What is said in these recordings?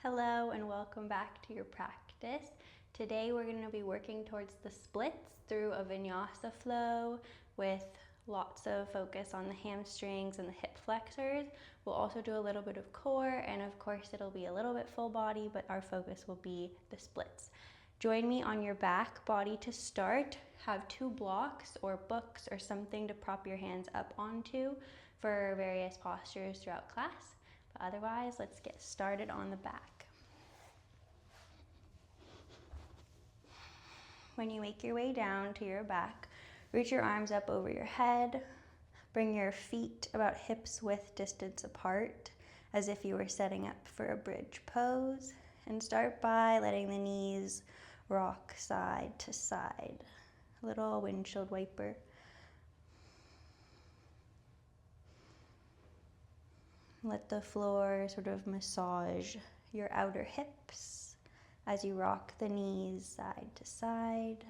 Hello and welcome back to your practice. Today we're going to be working towards the splits through a Vinyasa flow with lots of focus on the hamstrings and the hip flexors. We'll also do a little bit of core, and of course it'll be a little bit full body, but our focus will be the splits. Join me on your back body to start. Have two blocks or books or something to prop your hands up onto for various postures throughout class. But otherwise, let's get started on the back. When you make your way down to your back, reach your arms up over your head. Bring your feet about hips width distance apart, as if you were setting up for a bridge pose. And start by letting the knees rock side to side. A little windshield wiper. Let the floor sort of massage your outer hips as you rock the knees side to side.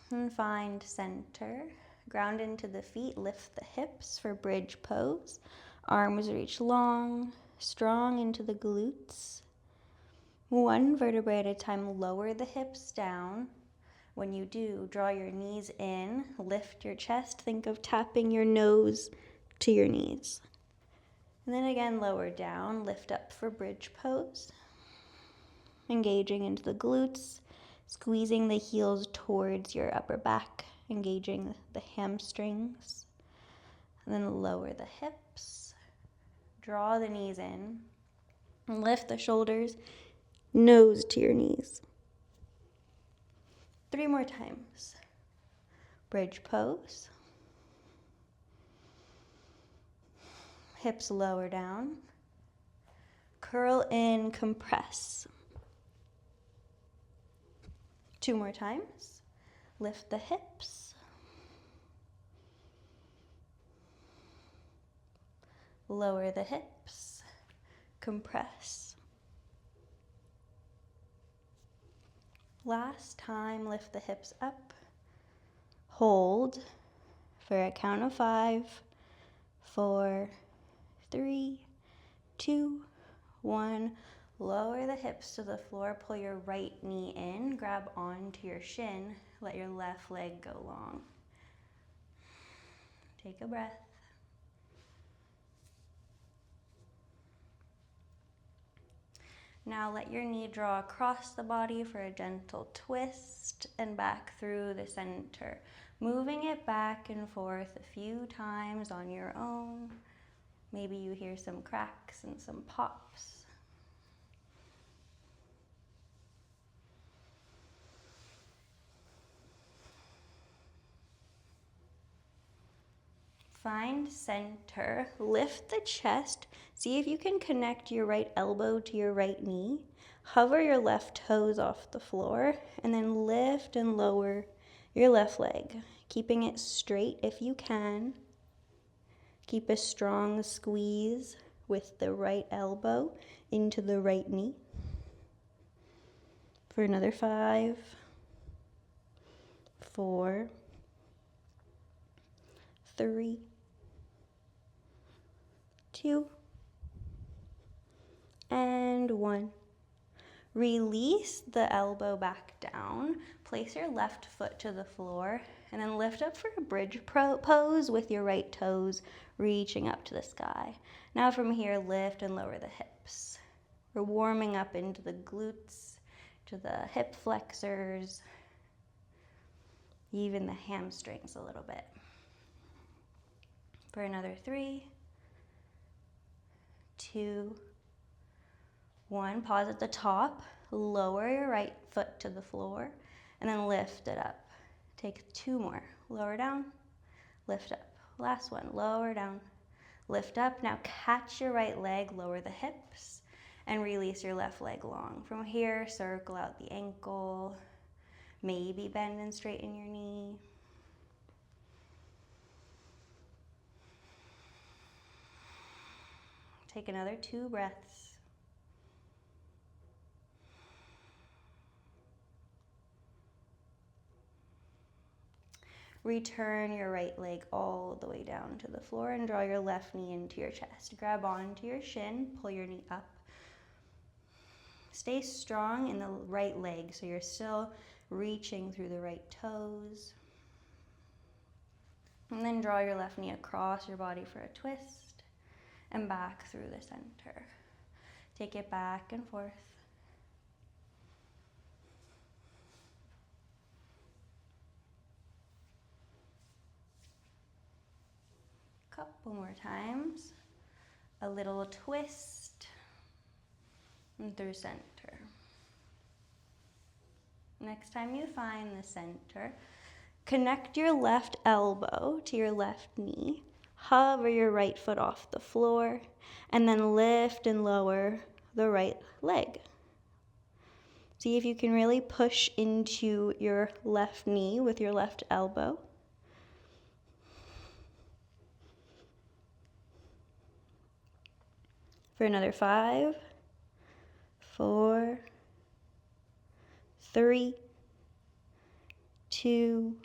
And find center. Ground into the feet, lift the hips for bridge pose. Arms reach long, strong into the glutes. One vertebrae at a time, lower the hips down. When you do, draw your knees in, lift your chest, think of tapping your nose to your knees. And then again, lower down, lift up for bridge pose. Engaging into the glutes, squeezing the heels towards your upper back, engaging the hamstrings. And then lower the hips, draw the knees in, and lift the shoulders, nose to your knees. 3 more times. Bridge pose. Hips lower down. Curl in, compress. 2 more times. Lift the hips. Lower the hips. Compress. Last time, lift the hips up. Hold for a count of 5, 4, 3, 2, 1. Lower the hips to the floor. Pull your right knee in. Grab onto your shin. Let your left leg go long. Take a breath. Now let your knee draw across the body for a gentle twist and back through the center. Moving it back and forth a few times on your own. Maybe you hear some cracks and some pops. Find center, lift the chest, see if you can connect your right elbow to your right knee, hover your left toes off the floor, and then lift and lower your left leg, keeping it straight if you can. Keep a strong squeeze with the right elbow into the right knee. For another 5, 4, 3, 2, and 1. Release the elbow back down. Place your left foot to the floor and then lift up for a bridge pose with your right toes reaching up to the sky. Now from here, lift and lower the hips. We're warming up into the glutes, to the hip flexors, even the hamstrings a little bit. For another 3, 2, 1. Pause at the top, lower your right foot to the floor, and then lift it up. Take 2 more. Lower down, lift up. Last one, lower down, lift up. Now catch your right leg, lower the hips, and release your left leg long. From here, circle out the ankle, maybe bend and straighten your knee. Take another 2 breaths. Return your right leg all the way down to the floor and draw your left knee into your chest. Grab onto your shin, pull your knee up. Stay strong in the right leg so you're still reaching through the right toes. And then draw your left knee across your body for a twist and back through the center. Take it back and forth. Couple more times. A little twist and through center. Next time you find the center, connect your left elbow to your left knee. Hover your right foot off the floor and then lift and lower the right leg. See if you can really push into your left knee with your left elbow. For another 5, 4, 3, 2,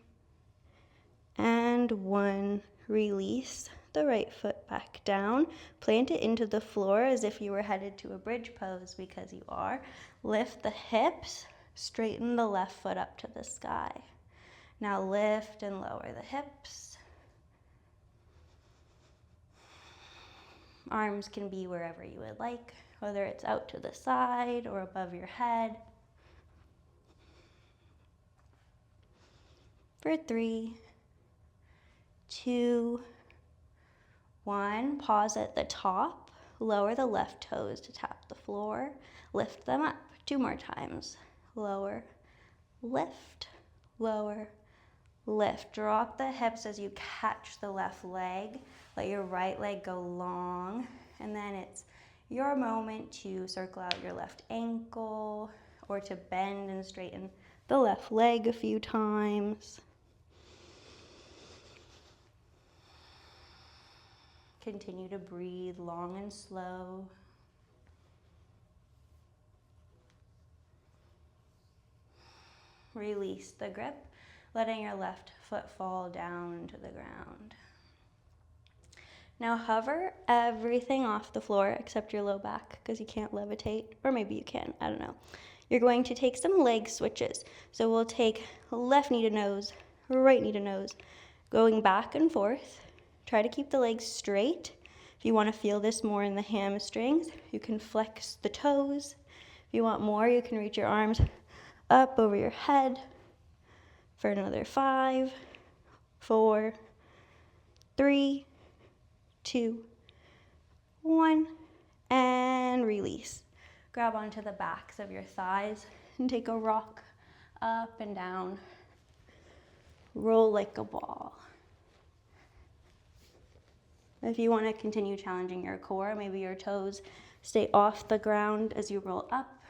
and 1. Release the right foot back down. Plant it into the floor as if you were headed to a bridge pose, because you are. Lift the hips, straighten the left foot up to the sky. Now lift and lower the hips. Arms can be wherever you would like, whether it's out to the side or above your head. For 3, 2, 1. Pause at the top. Lower the left toes to tap the floor. Lift them up 2 more times. Lower, lift, lower, lift. Drop the hips as you catch the left leg. Let your right leg go long. And then it's your moment to circle out your left ankle or to bend and straighten the left leg a few times. Continue to breathe long and slow. Release the grip, letting your left foot fall down to the ground. Now hover everything off the floor except your low back, because you can't levitate, or maybe you can, I don't know. You're going to take some leg switches. So we'll take left knee to nose, right knee to nose, going back and forth. Try to keep the legs straight. If you want to feel this more in the hamstrings, you can flex the toes. If you want more, you can reach your arms up over your head for another 5, 4, 3, 2, 1, and release. Grab onto the backs of your thighs and take a rock up and down. Roll like a ball. If you want to continue challenging your core, maybe your toes stay off the ground as you roll up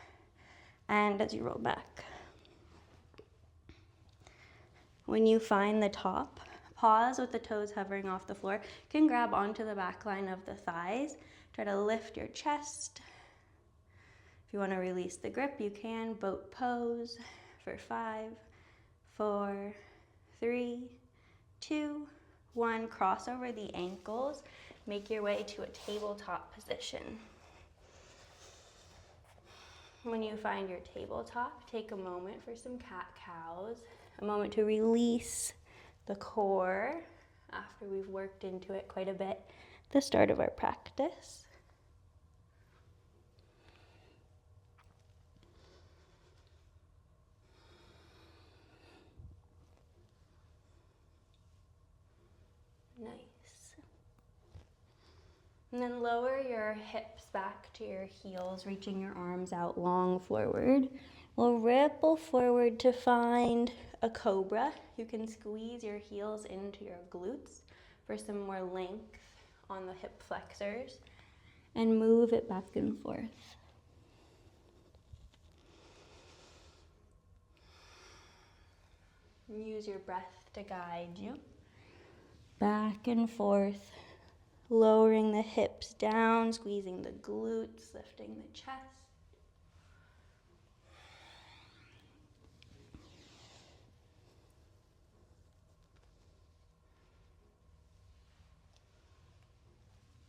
and as you roll back. When you find the top, pause with the toes hovering off the floor. You can grab onto the back line of the thighs. Try to lift your chest. If you want to release the grip, you can. Boat pose for 5, 4, 3, 2, 1. Cross over the ankles. Make your way to a tabletop position. When you find your tabletop, take a moment for some cat-cows. A moment to release the core after we've worked into it quite a bit at the start of our practice. Nice. And then lower your hips back to your heels, reaching your arms out long forward. We'll ripple forward to find a cobra. You can squeeze your heels into your glutes for some more length on the hip flexors and move it back and forth. Use your breath to guide you. Back and forth, lowering the hips down, squeezing the glutes, lifting the chest.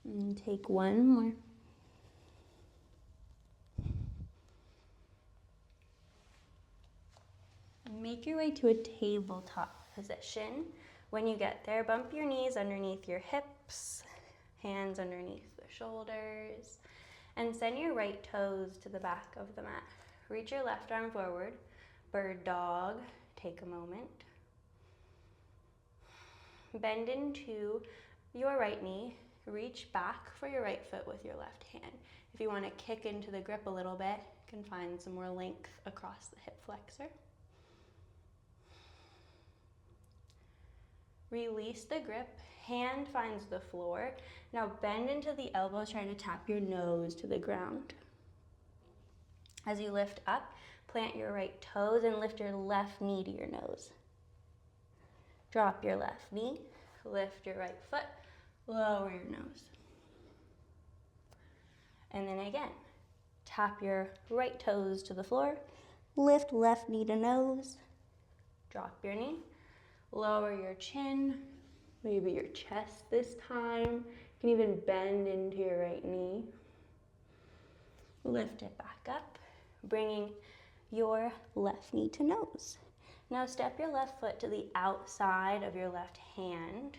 And take one more. Make your way to a tabletop position. When you get there, bump your knees underneath your hips, hands underneath the shoulders, and send your right toes to the back of the mat. Reach your left arm forward, bird dog, take a moment. Bend into your right knee, reach back for your right foot with your left hand. If you want to kick into the grip a little bit, you can find some more length across the hip flexor. Release the grip, hand finds the floor. Now bend into the elbows, try to tap your nose to the ground. As you lift up, plant your right toes and lift your left knee to your nose. Drop your left knee, lift your right foot, lower your nose. And then again, tap your right toes to the floor, lift left knee to nose, drop your knee, lower your chin, maybe your chest this time. You can even bend into your right knee. Lift it back up, bringing your left knee to nose. Now step your left foot to the outside of your left hand,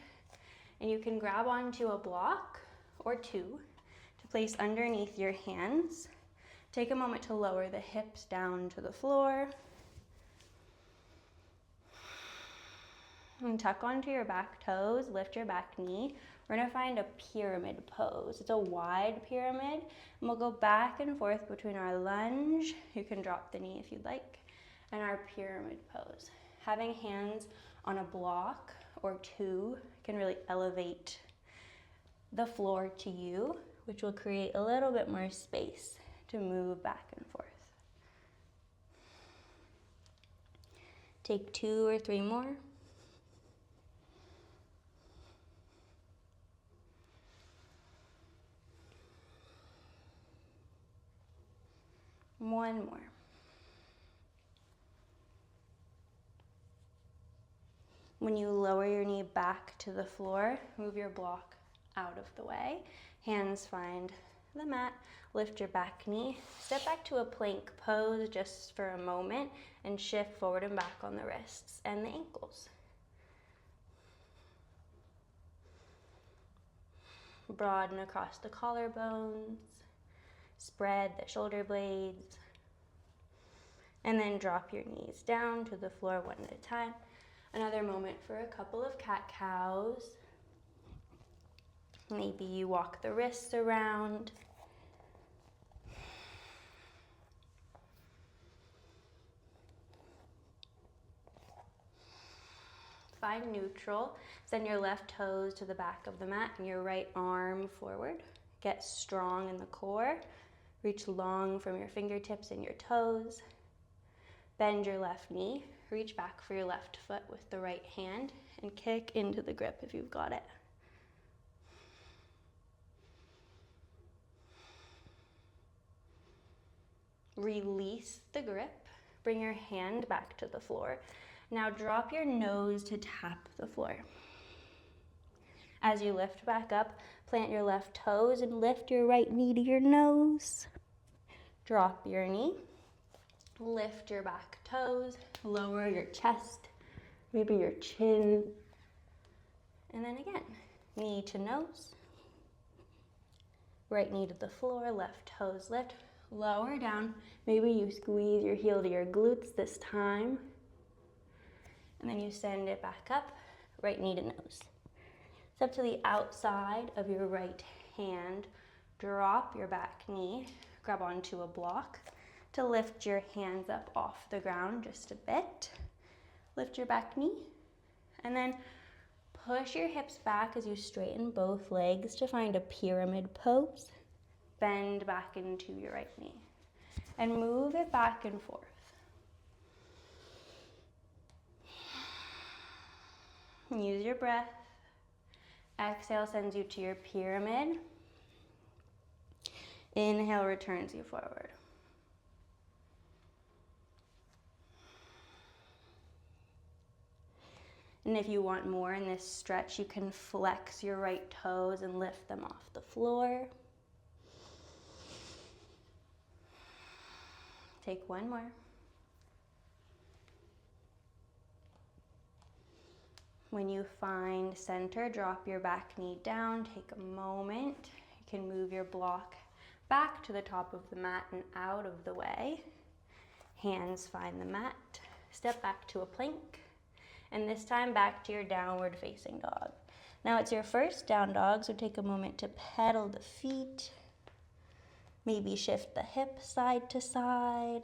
and you can grab onto a block or two to place underneath your hands. Take a moment to lower the hips down to the floor. And tuck onto your back toes, lift your back knee. We're gonna find a pyramid pose. It's a wide pyramid, and we'll go back and forth between our lunge, you can drop the knee if you'd like, and our pyramid pose. Having hands on a block or two can really elevate the floor to you, which will create a little bit more space to move back and forth. Take 2 or 3 more. One more. When you lower your knee back to the floor, move your block out of the way. Hands find the mat. Lift your back knee. Step back to a plank pose just for a moment and shift forward and back on the wrists and the ankles. Broaden across the collarbones. Spread the shoulder blades, and then drop your knees down to the floor one at a time. Another moment for a couple of cat-cows. Maybe you walk the wrists around. Find neutral. Send your left toes to the back of the mat and your right arm forward. Get strong in the core. Reach long from your fingertips and your toes. Bend your left knee. Reach back for your left foot with the right hand and kick into the grip if you've got it. Release the grip. Bring your hand back to the floor. Now drop your nose to tap the floor. As you lift back up, plant your left toes and lift your right knee to your nose. Drop your knee, lift your back toes, lower your chest, maybe your chin. And then again, knee to nose, right knee to the floor, left toes lift, lower down. Maybe you squeeze your heel to your glutes this time. And then you send it back up, right knee to nose. Step to the outside of your right hand, drop your back knee, grab onto a block to lift your hands up off the ground just a bit. Lift your back knee, and then push your hips back as you straighten both legs to find a pyramid pose. Bend back into your right knee, and move it back and forth. Use your breath. Exhale sends you to your pyramid. Inhale returns you forward. And if you want more in this stretch, you can flex your right toes and lift them off the floor. Take one more. When you find center, drop your back knee down, take a moment. You can move your block back to the top of the mat and out of the way. Hands find the mat. Step back to a plank. And this time back to your downward facing dog. Now it's your first down dog, so take a moment to pedal the feet. Maybe shift the hip side to side.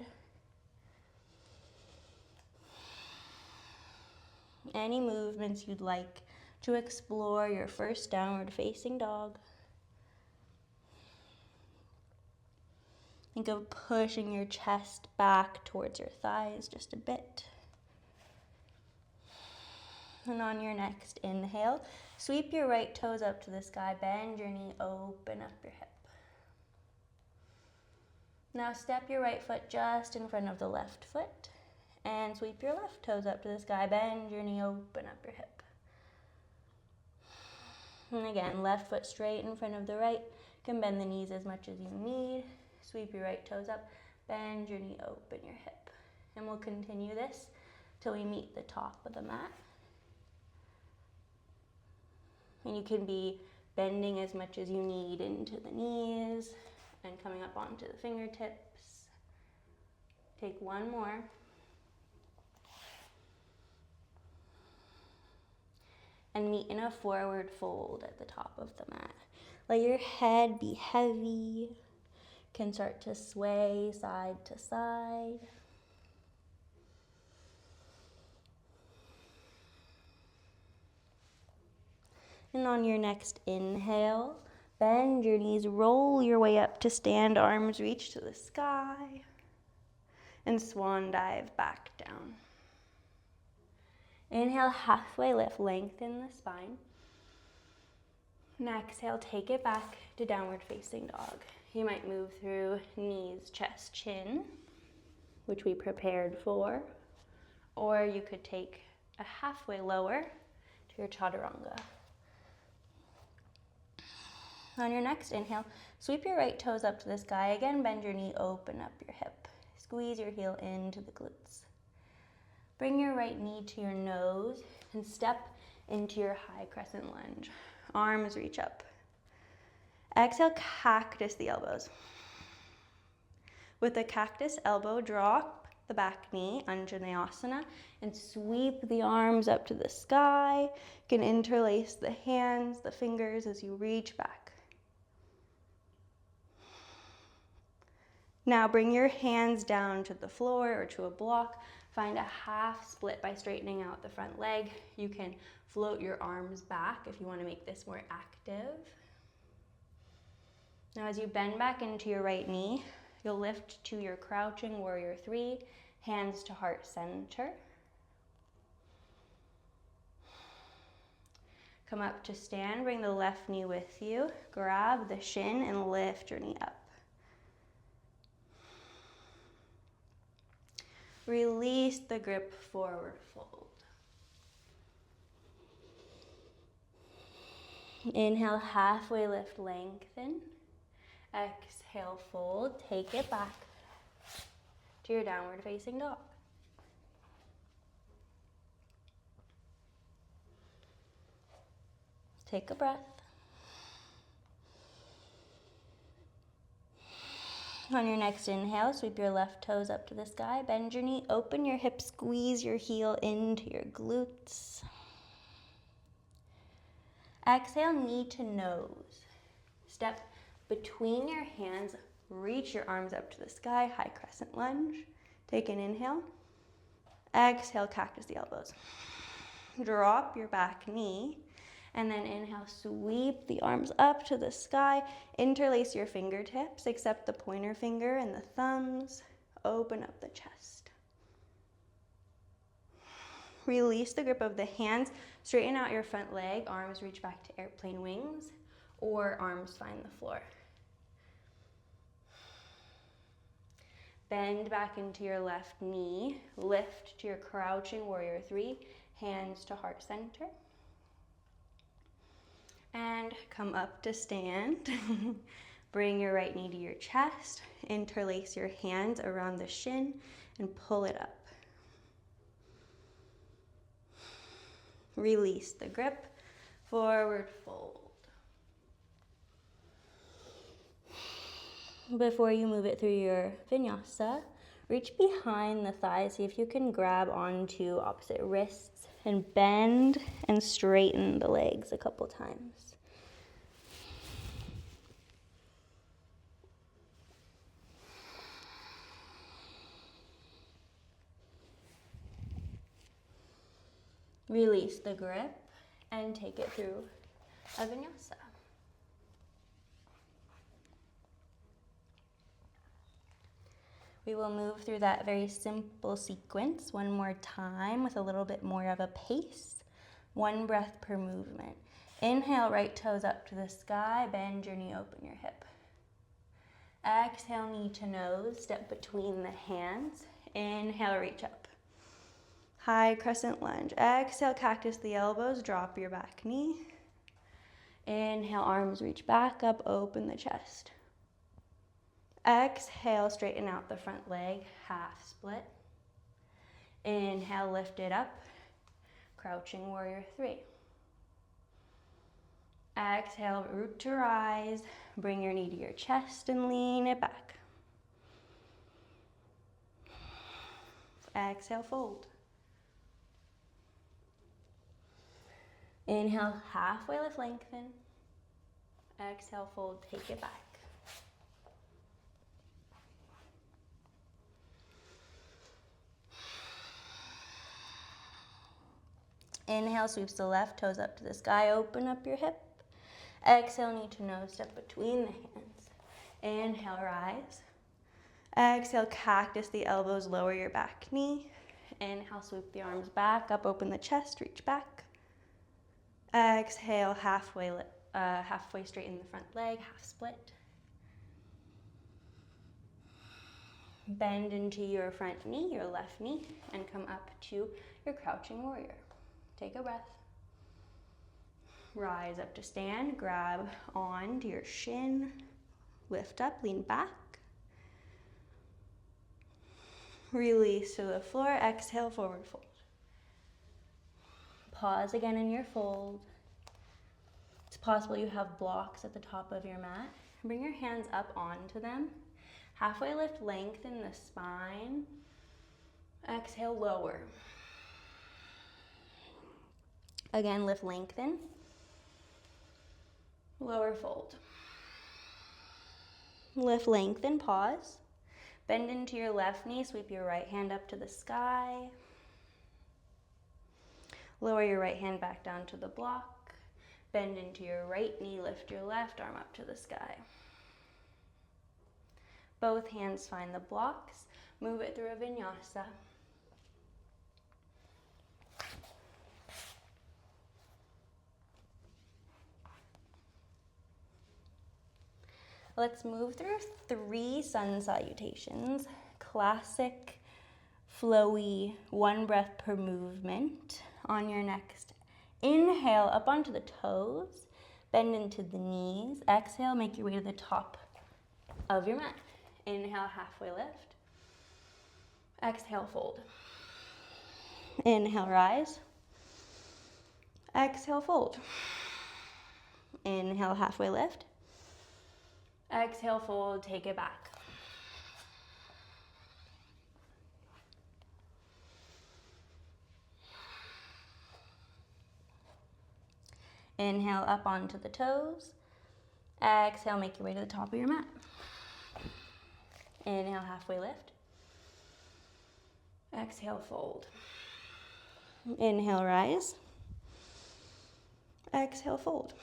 Any movements you'd like to explore your first downward facing dog. Think of pushing your chest back towards your thighs just a bit. And on your next inhale, sweep your right toes up to the sky, bend your knee, open up your hip. Now step your right foot just in front of the left foot and sweep your left toes up to the sky, bend your knee, open up your hip. And again, left foot straight in front of the right. You can bend the knees as much as you need. Sweep your right toes up, bend your knee, open your hip. And we'll continue this till we meet the top of the mat. And you can be bending as much as you need into the knees and coming up onto the fingertips. Take one more. And meet in a forward fold at the top of the mat. Let your head be heavy. You can start to sway side to side. And on your next inhale, bend your knees, roll your way up to stand, arms reach to the sky, and swan dive back down. Inhale, halfway lift, lengthen the spine. And exhale, take it back to downward facing dog. You might move through knees, chest, chin, which we prepared for, or you could take a halfway lower to your chaturanga. On your next inhale, sweep your right toes up to the sky. Again, bend your knee, open up your hip. Squeeze your heel into the glutes. Bring your right knee to your nose and step into your high crescent lunge. Arms reach up. Exhale, cactus the elbows. With the cactus elbow, drop the back knee, Anjaneyasana, and sweep the arms up to the sky. You can interlace the hands, the fingers as you reach back. Now bring your hands down to the floor or to a block. Find a half split by straightening out the front leg. You can float your arms back if you want to make this more active. Now as you bend back into your right knee, you'll lift to your crouching warrior 3, hands to heart center. Come up to stand, bring the left knee with you. Grab the shin and lift your knee up. Release the grip, forward fold. Inhale, halfway lift, lengthen. Exhale, fold, take it back to your downward facing dog. Take a breath. On your next inhale, sweep your left toes up to the sky, bend your knee, open your hip, squeeze your heel into your glutes. Exhale, knee to nose. Step between your hands, reach your arms up to the sky, high crescent lunge. Take an inhale. Exhale, cactus the elbows. Drop your back knee. And then inhale, sweep the arms up to the sky. Interlace your fingertips, except the pointer finger and the thumbs. Open up the chest. Release the grip of the hands. Straighten out your front leg. Arms reach back to airplane wings, or arms find the floor. Bend back into your left knee. Lift to your crouching warrior 3. Hands to heart center. And come up to stand. Bring your right knee to your chest. Interlace your hands around the shin and pull it up. Release the grip. Forward fold. Before you move it through your vinyasa, reach behind the thighs. See if you can grab onto opposite wrists and bend and straighten the legs a couple times. Release the grip and take it through a vinyasa. We will move through that very simple sequence one more time with a little bit more of a pace. One breath per movement. Inhale, right toes up to the sky, bend your knee, open your hip. Exhale, knee to nose, step between the hands. Inhale, reach up. High crescent lunge. Exhale, cactus the elbows, drop your back knee. Inhale, arms reach back up, open the chest. Exhale, straighten out the front leg, half split. Inhale, lift it up, crouching warrior 3. Exhale, root to rise, bring your knee to your chest and lean it back. Exhale, fold. Inhale, halfway lift, lengthen. Exhale, fold, take it back. Inhale, sweeps the left toes up to the sky, open up your hip. Exhale, knee to nose, step between the hands. Inhale, rise. Exhale, cactus the elbows, lower your back knee. Inhale, sweep the arms back, up, open the chest, reach back. Exhale, halfway straighten the front leg, half split. Bend into your front knee, your left knee, and come up to your crouching warrior. Take a breath. Rise up to stand, grab onto your shin, lift up, lean back. Release to the floor, exhale, forward fold. Pause again in your fold. It's possible you have blocks at the top of your mat. Bring your hands up onto them. Halfway lift, lengthen the spine. Exhale, lower. Again, lift, lengthen. Lower fold. Lift, lengthen, pause. Bend into your left knee, sweep your right hand up to the sky. Lower your right hand back down to the block. Bend into your right knee, lift your left arm up to the sky. Both hands find the blocks. Move it through a vinyasa. Let's move through 3 sun salutations. Classic, flowy, 1 breath per movement. On your next inhale, up onto the toes, bend into the knees. Exhale, make your way to the top of your mat. Inhale, halfway lift. Exhale, fold. Inhale, rise. Exhale, fold. Inhale, halfway lift. Exhale, fold, take it back. Inhale, up onto the toes. Exhale, make your way to the top of your mat. Inhale, halfway lift. Exhale, fold. Inhale, rise. Exhale, fold.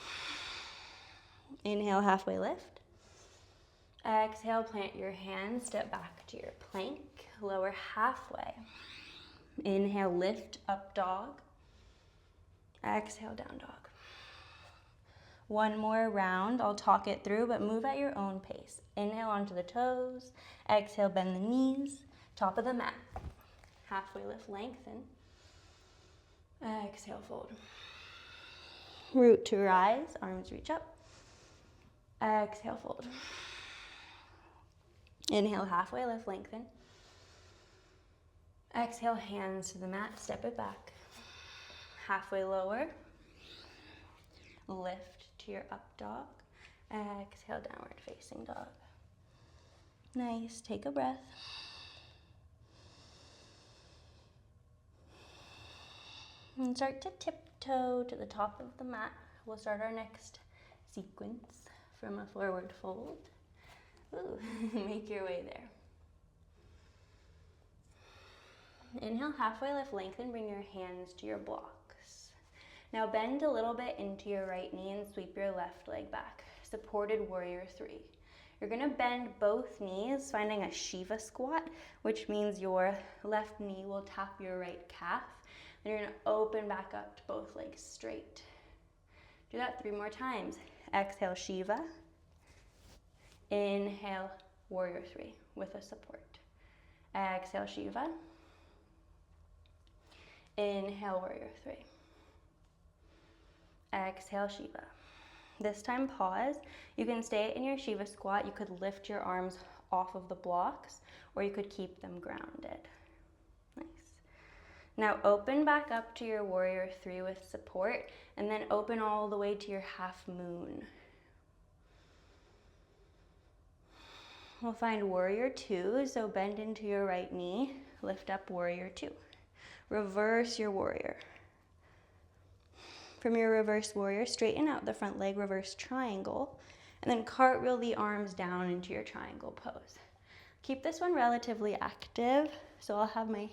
Inhale, halfway lift. Exhale, plant your hands, step back to your plank, lower halfway. Inhale, lift, up dog. Exhale, down dog. One more round, I'll talk it through, but move at your own pace. Inhale onto the toes, exhale, bend the knees, top of the mat. Halfway lift, lengthen. Exhale, fold. Root to rise, arms reach up. Exhale, fold. Inhale, halfway lift, lengthen. Exhale, hands to the mat, step it back. Halfway lower. Lift to your up dog. Exhale, downward facing dog. Nice, take a breath. And start to tiptoe to the top of the mat. We'll start our next sequence from a forward fold. Ooh, make your way there. Inhale, halfway lift, lengthen, bring your hands to your blocks. Now bend a little bit into your right knee and sweep your left leg back. Supported warrior three. You're gonna bend both knees, finding a Shiva squat, which means your left knee will tap your right calf. Then you're gonna open back up to both legs straight. Do that 3 more times. Exhale, Shiva. Inhale, warrior three with a support. Exhale, Shiva. Inhale, warrior three. Exhale, Shiva. This time pause. You can stay in your Shiva squat. You could lift your arms off of the blocks, or you could keep them grounded. Nice. Now open back up to your warrior three with support, and then open all the way to your half moon. We'll find warrior two, so bend into your right knee, lift up warrior two. Reverse your warrior. From your reverse warrior, straighten out the front leg, reverse triangle, and then cartwheel the arms down into your triangle pose. Keep this one relatively active, so I'll have my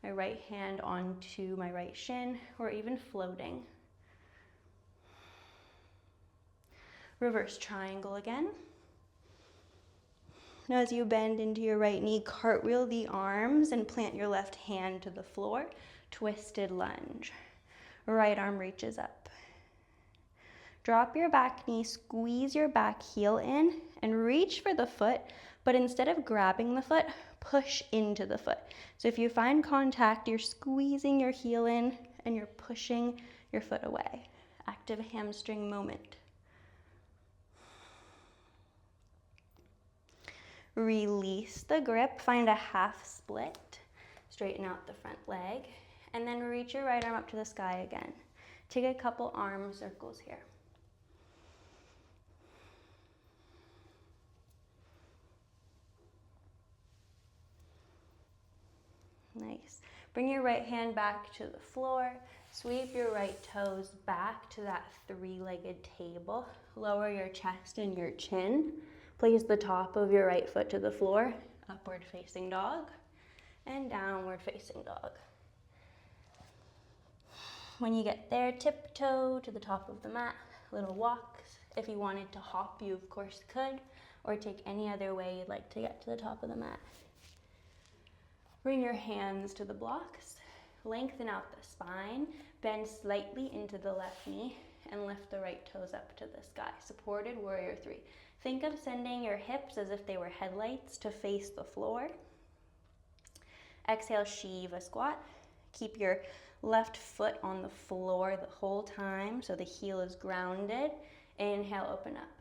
right hand onto my right shin, or even floating. Reverse triangle again. Now as you bend into your right knee, cartwheel the arms and plant your left hand to the floor, twisted lunge. Right arm reaches up. Drop your back knee, squeeze your back heel in, and reach for the foot, but instead of grabbing the foot, push into the foot. So if you find contact, you're squeezing your heel in and you're pushing your foot away. Active hamstring moment. Release the grip, find a half split, straighten out the front leg, and then reach your right arm up to the sky again. Take a couple arm circles here. Nice. Bring your right hand back to the floor, sweep your right toes back to that three-legged table, lower your chest and your chin. Place the top of your right foot to the floor, upward facing dog, and downward facing dog. When you get there, tiptoe to the top of the mat, little walks. If you wanted to hop, you of course could, or take any other way you'd like to get to the top of the mat. Bring your hands to the blocks, lengthen out the spine, bend slightly into the left knee, and lift the right toes up to the sky. Supported warrior three. Think of sending your hips as if they were headlights to face the floor. Exhale, Shiva squat. Keep your left foot on the floor the whole time so the heel is grounded. Inhale, open up.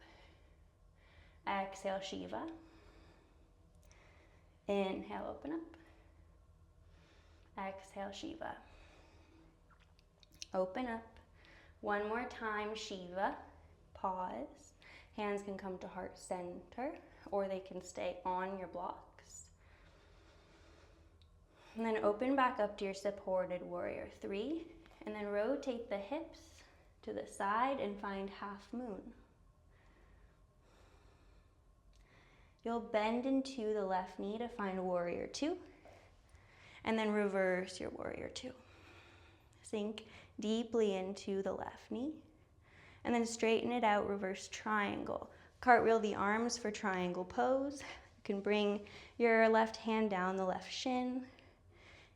Exhale, Shiva. Inhale, open up. Exhale, Shiva. Open up. One more time, Shiva. Pause. Hands can come to heart center, or they can stay on your blocks. And then open back up to your supported warrior three, and then rotate the hips to the side and find half moon. You'll bend into the left knee to find warrior two, and then reverse your warrior two. Sink deeply into the left knee, and then straighten it out, reverse triangle. Cartwheel the arms for triangle pose. You can bring your left hand down the left shin.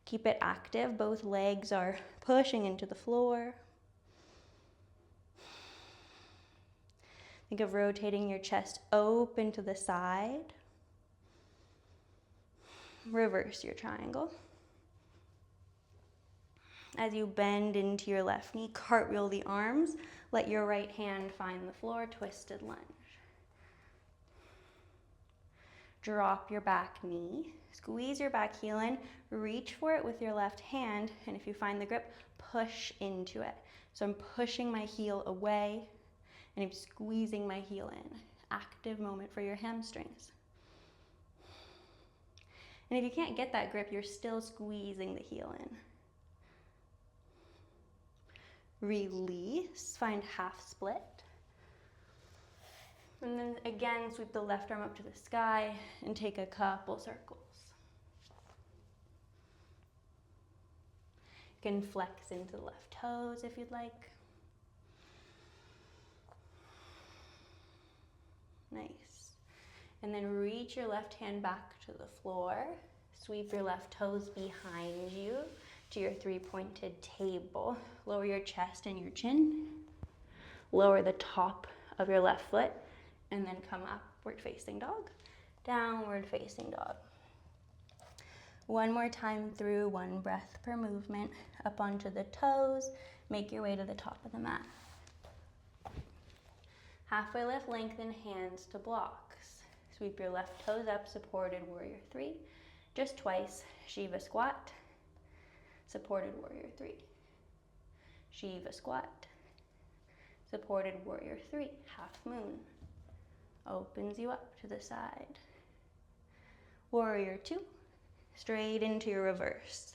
Keep it active. Both legs are pushing into the floor. Think of rotating your chest open to the side. Reverse your triangle. As you bend into your left knee, cartwheel the arms. Let your right hand find the floor, twisted lunge. Drop your back knee, squeeze your back heel in, reach for it with your left hand, and if you find the grip, push into it. So I'm pushing my heel away, and I'm squeezing my heel in. Active moment for your hamstrings. And if you can't get that grip, you're still squeezing the heel in. Release, find half split. And then again, sweep the left arm up to the sky and take a couple circles. You can flex into the left toes if you'd like. Nice. And then reach your left hand back to the floor. Sweep your left toes behind you to your three-pointed table. Lower your chest and your chin. Lower the top of your left foot. And then come upward facing dog, downward facing dog. One more time through, one breath per movement. Up onto the toes, make your way to the top of the mat. Halfway lift, lengthen hands to blocks. Sweep your left toes up, supported warrior three. Just twice, Shiva squat, supported warrior three. Shiva squat, supported warrior three, half moon. Opens you up to the side. Warrior two, straight into your reverse.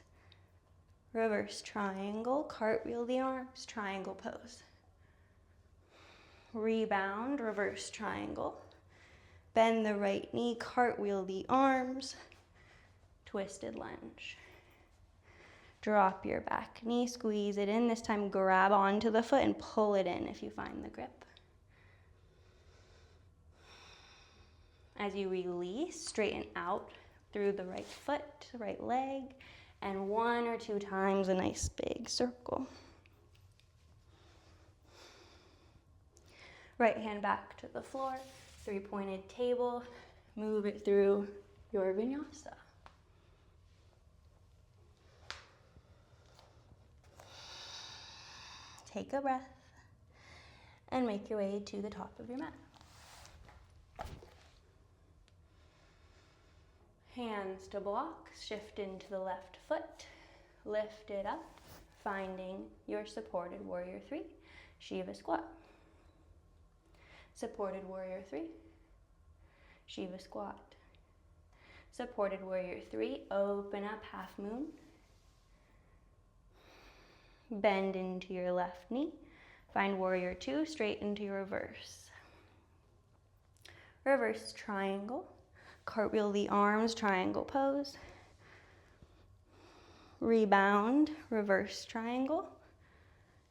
Reverse triangle, cartwheel the arms, triangle pose. Rebound, reverse triangle. Bend the right knee, cartwheel the arms, twisted lunge. Drop your back knee, squeeze it in. This time grab onto the foot and pull it in if you find the grip. As you release, straighten out through the right foot, right leg, and one or two times a nice big circle. Right hand back to the floor, three-pointed table, move it through your vinyasa. Take a breath and make your way to the top of your mat. Hands to blocks, shift into the left foot, lift it up, finding your supported warrior three, Shiva squat. Supported warrior three, Shiva squat. Supported warrior three, open up half moon. Bend into your left knee, find warrior two, straight into your reverse. Reverse triangle. Cartwheel the arms, triangle pose. Rebound, reverse triangle.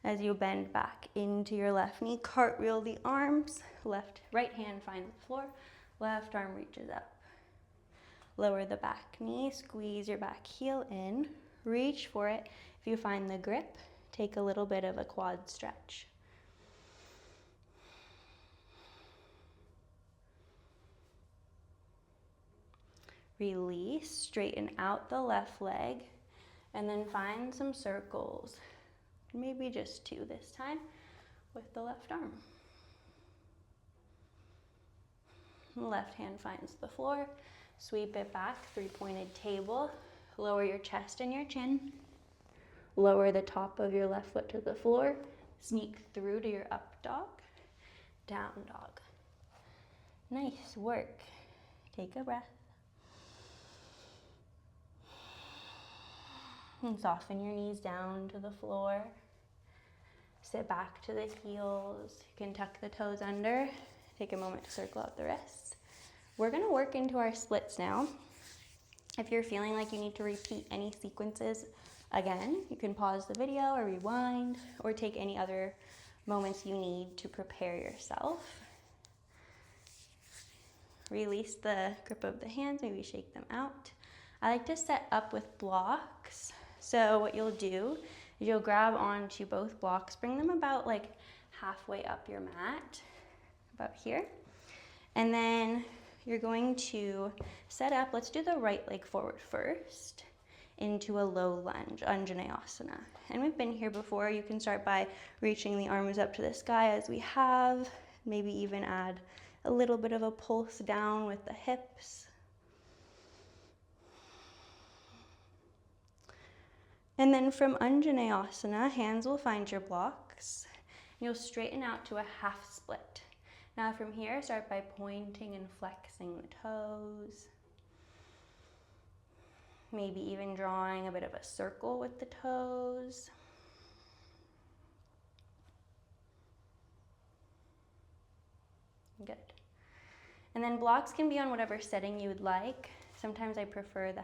As you bend back into your left knee, cartwheel the arms, right hand finds the floor, left arm reaches up. Lower the back knee, squeeze your back heel in, reach for it. If you find the grip, take a little bit of a quad stretch. Release, straighten out the left leg, and then find some circles. Maybe just two this time with the left arm. Left hand finds the floor, sweep it back, three-pointed table, lower your chest and your chin, lower the top of your left foot to the floor, sneak through to your up dog, down dog. Nice work. Take a breath. And soften your knees down to the floor. Sit back to the heels. You can tuck the toes under. Take a moment to circle out the wrists. We're gonna work into our splits now. If you're feeling like you need to repeat any sequences again, you can pause the video or rewind or take any other moments you need to prepare yourself. Release the grip of the hands, maybe shake them out. I like to set up with blocks. So what you'll do is you'll grab onto both blocks, bring them about like halfway up your mat, about here. And then you're going to set up, let's do the right leg forward first. into a low lunge, Anjaneyasana. And we've been here before. You can start by reaching the arms up to the sky as we have, maybe even add a little bit of a pulse down with the hips. And then from Anjaneyasana, hands will find your blocks. You'll straighten out to a half split. Now from here, start by pointing and flexing the toes. Maybe even drawing a bit of a circle with the toes. Good. And then blocks can be on whatever setting you would like. Sometimes I prefer the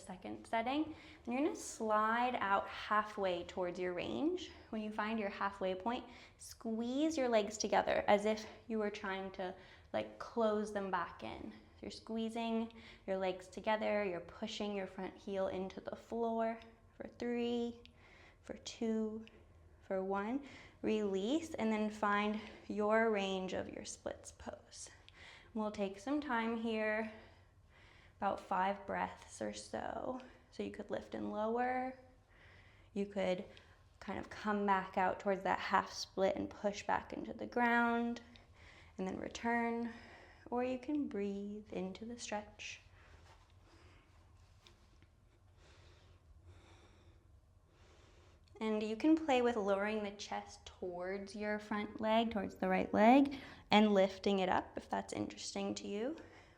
second setting. And you're gonna slide out halfway towards your range. When you find your halfway point, squeeze your legs together as if you were trying to close them back in. You're squeezing your legs together, you're pushing your front heel into the floor for 3, for 2, for 1. Release, and then find your range of your splits pose. We'll take some time here, about 5 breaths or so. So you could lift and lower. You could kind of come back out towards that half split and push back into the ground, and then return. Or you can breathe into the stretch. And you can play with lowering the chest towards your front leg, towards the right leg, and lifting it up if that's interesting to you.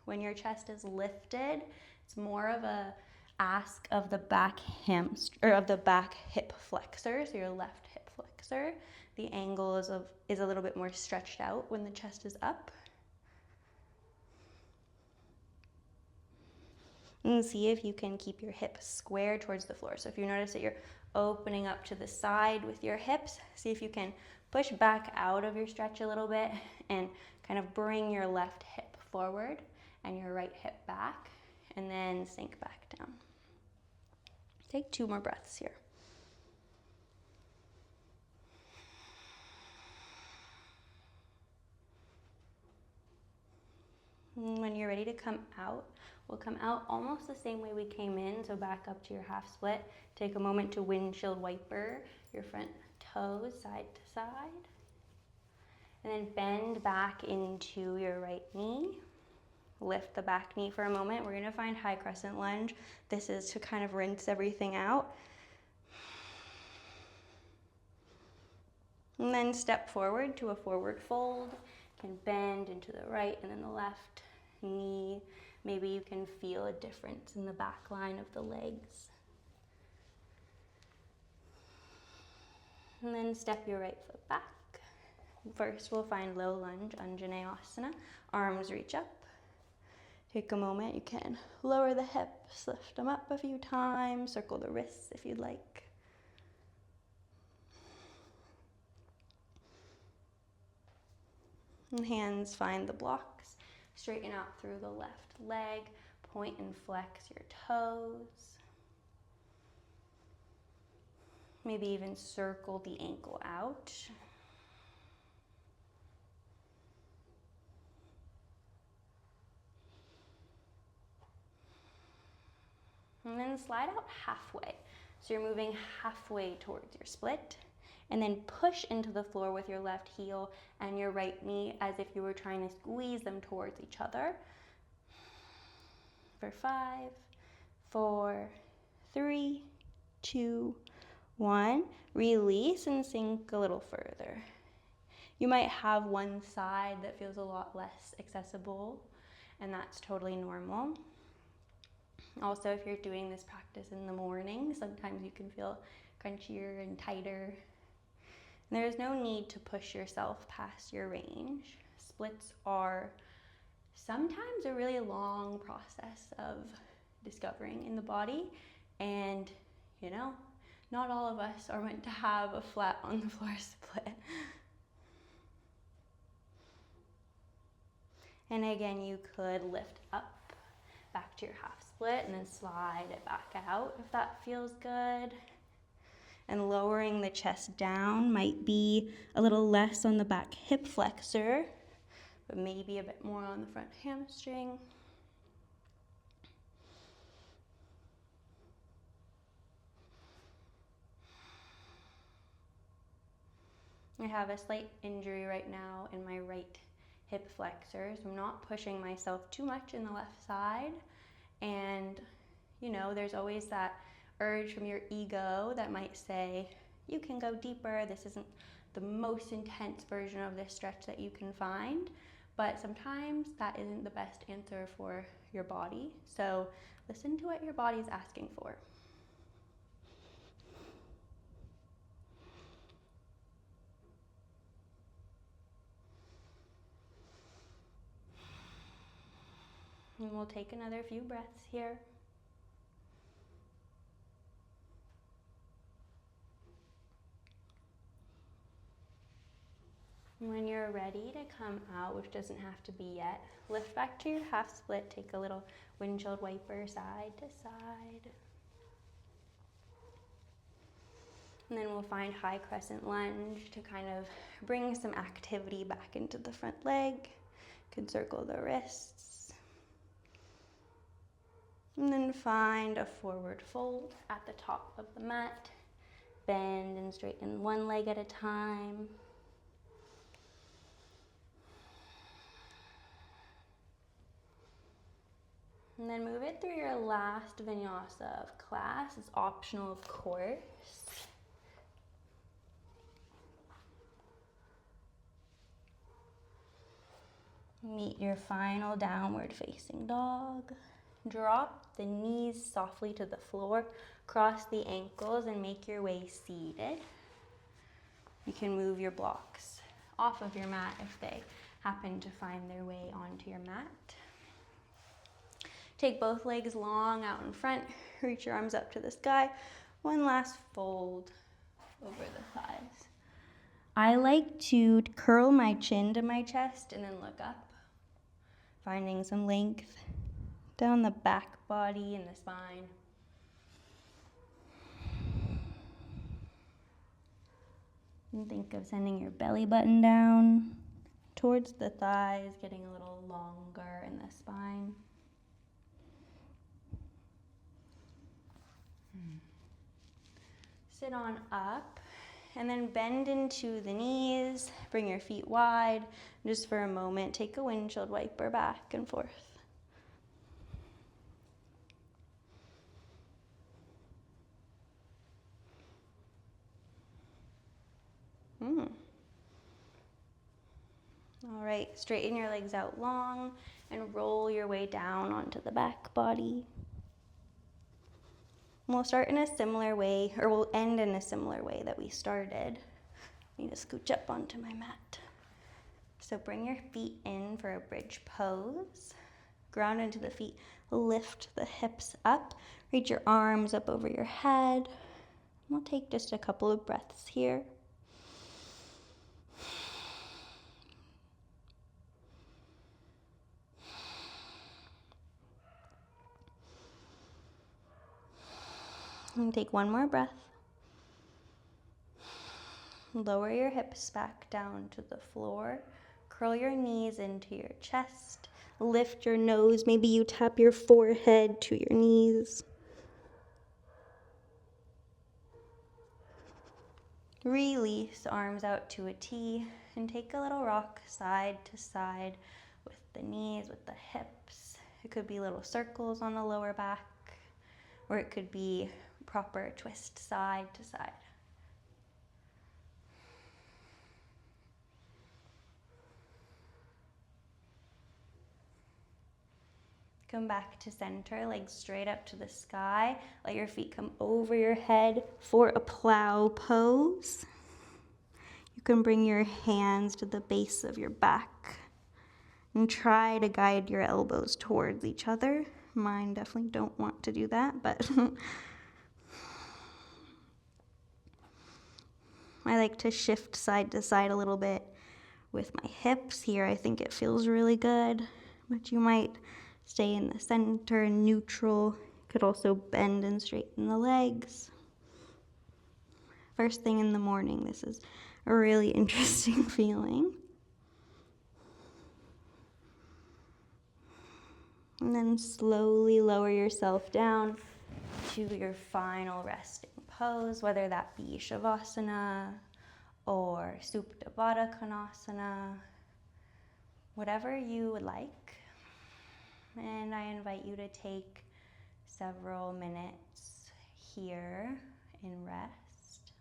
When your chest is lifted, it's more of a ask of the back hip flexor, so your left hip flexor. The angle is a little bit more stretched out when the chest is up. And see if you can keep your hips square towards the floor. So if you notice that you're opening up to the side with your hips, see if you can push back out of your stretch a little bit and kind of bring your left hip forward and your right hip back, and then sink back down. Take 2 more breaths here. And when you're ready to come out, we'll come out almost the same way we came in, so back up to your half split. Take a moment to windshield wiper your front toes side to side. And then bend back into your right knee. Lift the back knee for a moment. We're going to find high crescent lunge. This is to kind of rinse everything out. And then step forward to a forward fold. You can bend into the right and then the left knee. Maybe you can feel a difference in the back line of the legs. And then step your right foot back. First, we'll find low lunge, Anjaneyasana. Arms reach up. Take a moment. You can lower the hips, lift them up a few times, circle the wrists if you'd like. And hands find the blocks. Straighten out through the left leg. Point and flex your toes. Maybe even circle the ankle out. And then slide out halfway. So you're moving halfway towards your split. And then push into the floor with your left heel and your right knee as if you were trying to squeeze them towards each other. For 5, 4, 3, 2, 1. Release and sink a little further. You might have one side that feels a lot less accessible, and that's totally normal. Also, if you're doing this practice in the morning, sometimes you can feel crunchier and tighter. And there's no need to push yourself past your range. Splits are sometimes a really long process of discovering in the body, and not all of us are meant to have a flat on the floor split. And again, you could lift up back to your half split and then slide it back out if that feels good. And lowering the chest down might be a little less on the back hip flexor, but maybe a bit more on the front hamstring. I have a slight injury right now in my right hip flexors. I'm not pushing myself too much in the left side. And, you know, there's always that urge from your ego that might say, you can go deeper. This isn't the most intense version of this stretch that you can find. But sometimes that isn't the best answer for your body. So listen to what your body's asking for. And we'll take another few breaths here. When you're ready to come out, which doesn't have to be yet, lift back to your half split, take a little windshield wiper side to side. And then we'll find high crescent lunge to kind of bring some activity back into the front leg. You can circle the wrists. And then find a forward fold at the top of the mat. Bend and straighten one leg at a time. And then move it through your last vinyasa of class. It's optional, of course. Meet your final downward facing dog. Drop the knees softly to the floor. Cross the ankles and make your way seated. You can move your blocks off of your mat if they happen to find their way onto your mat. Take both legs long out in front. Reach your arms up to the sky. One last fold over the thighs. I like to curl my chin to my chest and then look up, finding some length down the back body and the spine. And think of sending your belly button down towards the thighs, getting a little longer in the spine. Sit on up and then bend into the knees. Bring your feet wide. Just for a moment, take a windshield wiper back and forth. All right, straighten your legs out long and roll your way down onto the back body. And we'll start in a similar way, or we'll end in a similar way that we started. I need to scooch up onto my mat. So bring your feet in for a bridge pose. Ground into the feet, lift the hips up, reach your arms up over your head. We'll take just a couple of breaths here. And take one more breath. Lower your hips back down to the floor. Curl your knees into your chest. Lift your nose. Maybe you tap your forehead to your knees. Release, arms out to a T, and take a little rock side to side with the knees, with the hips. It could be little circles on the lower back, or it could be proper twist side to side. Come back to center, legs straight up to the sky. Let your feet come over your head for a plow pose. You can bring your hands to the base of your back and try to guide your elbows towards each other. Mine definitely don't want to do that, but I like to shift side to side a little bit with my hips here. I think it feels really good, but you might stay in the center, neutral. You could also bend and straighten the legs. First thing in the morning, this is a really interesting feeling. And then slowly lower yourself down to your final resting pose, whether that be Shavasana or Supta Baddha Konasana, whatever you would like. And I invite you to take several minutes here in rest.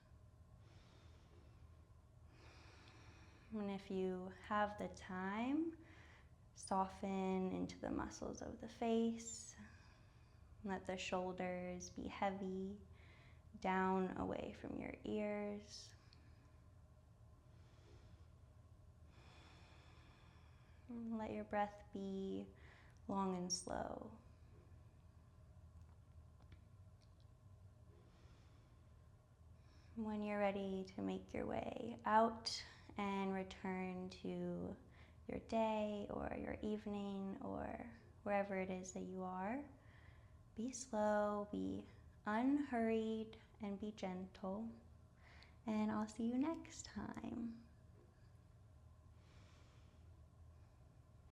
And if you have the time, soften into the muscles of the face. Let the shoulders be heavy, down away from your ears. And let your breath be long and slow. When you're ready to make your way out and return to your day or your evening or wherever it is that you are, be slow, be unhurried, and be gentle. And I'll see you next time.